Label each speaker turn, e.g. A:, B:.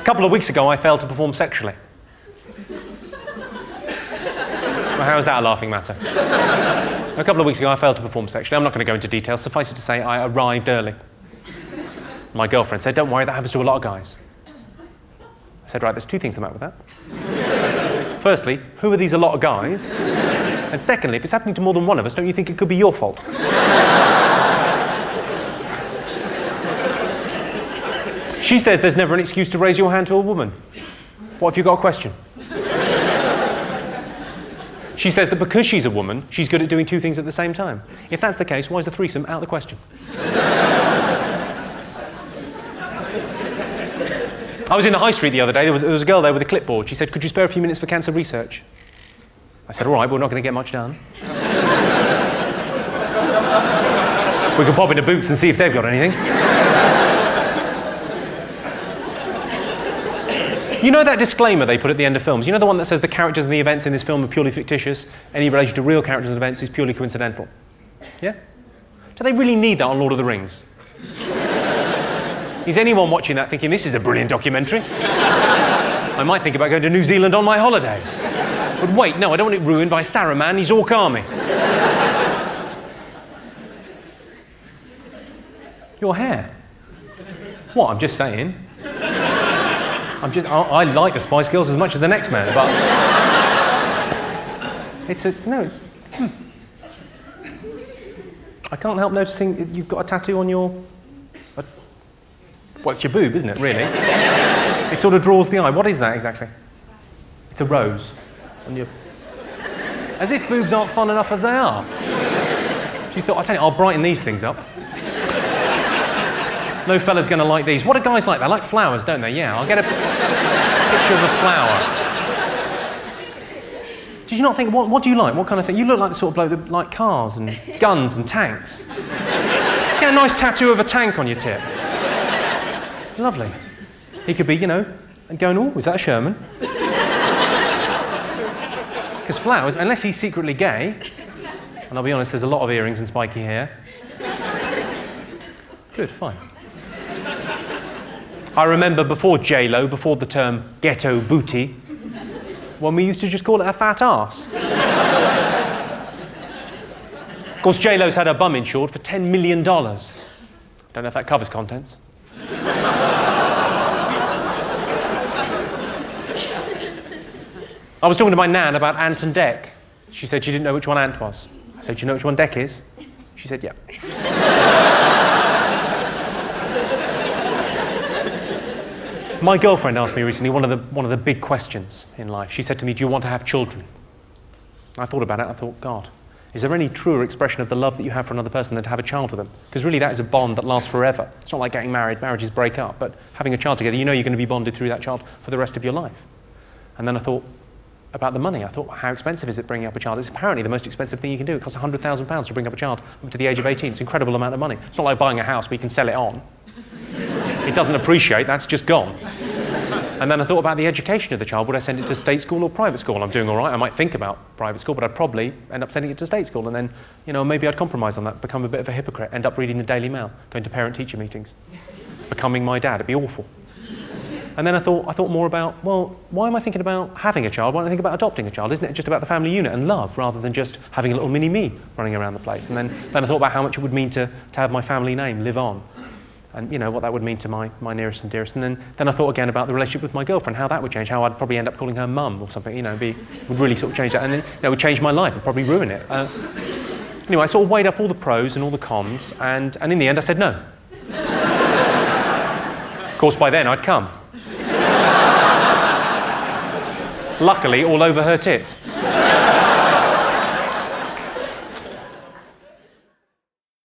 A: A couple of weeks ago, I failed to perform sexually. Well, how is that a laughing matter? A couple of weeks ago, I failed to perform sexually. I'm not going to go into details. Suffice it to say, I arrived early. My girlfriend said, don't worry, that happens to a lot of guys. I said, right, there's two things the matter with that. Firstly, who are these a lot of guys? And secondly, if it's happening to more than one of us, don't you think it could be your fault? She says there's never an excuse to raise your hand to a woman. What if you've got a question? She says that because she's a woman, she's good at doing two things at the same time. If that's the case, why is the threesome out of the question? I was in the high street the other day. There was a girl there with a clipboard. She said, could you spare a few minutes for cancer research? I said, all right, but we're not going to get much done. We can pop into Boots and see if they've got anything. You know that disclaimer they put at the end of films? You know the one that says the characters and the events in this film are purely fictitious, any relation to real characters and events is purely coincidental? Yeah? Do they really need that on Lord of the Rings? Is anyone watching that thinking, this is a brilliant documentary? I might think about going to New Zealand on my holidays. But wait, no, I don't want it ruined by Saruman, he's Orc Army. Your hair? What, I'm just saying. I like the Spice Girls as much as the next man, but... I can't help noticing you've got a tattoo on your... Well, it's your boob, isn't it, really? It sort of draws the eye. What is that, exactly? It's a rose. On your... As if boobs aren't fun enough as they are. She's thought, I'll tell you, I'll brighten these things up. No fella's going to like these. What do guys like? They like flowers, don't they? Yeah, I'll get a picture of a flower. Did you not think, what do you like? What kind of thing? You look like the sort of bloke that like cars and guns and tanks. Get a nice tattoo of a tank on your tip. Lovely. He could be, you know, and going, oh, is that a Sherman? Because flowers, unless he's secretly gay, and I'll be honest, there's a lot of earrings and spiky hair. Good, fine. I remember before J-Lo, before the term ghetto booty, when we used to just call it a fat arse. Of course, J-Lo's had her bum insured for $10 million. Don't know if that covers contents. I was talking to my nan about Ant and Dec. She said she didn't know which one Ant was. I said, do you know which one Dec is? She said, yeah. My girlfriend asked me recently one of the big questions in life. She said to me, do you want to have children? I thought about it, I thought, God, is there any truer expression of the love that you have for another person than to have a child with them? Because really that is a bond that lasts forever. It's not like getting married, marriages break up, but having a child together, you know you're going to be bonded through that child for the rest of your life. And then I thought about the money. I thought, how expensive is it bringing up a child? It's apparently the most expensive thing you can do. It costs £100,000 to bring up a child up to the age of 18. It's an incredible amount of money. It's not like buying a house where you can sell it on. It doesn't appreciate, that's just gone. And then I thought about the education of the child. Would I send it to state school or private school? I'm doing all right. I might think about private school, but I'd probably end up sending it to state school. And then, you know, maybe I'd compromise on that, become a bit of a hypocrite, end up reading the Daily Mail, going to parent-teacher meetings, becoming my dad. It'd be awful. And then I thought more about, well, why am I thinking about having a child? Why don't I think about adopting a child? Isn't it just about the family unit and love, rather than just having a little mini-me running around the place? And then I thought about how much it would mean to have my family name live on. And, you know, what that would mean to my nearest and dearest. And then I thought again about the relationship with my girlfriend, how that would change, how I'd probably end up calling her mum or something, you know, would really sort of change that. And then that would change my life, would probably ruin it. Anyway, I sort of weighed up all the pros and all the cons, and in the end I said no. Of course, by then I'd come. Luckily, all over her tits.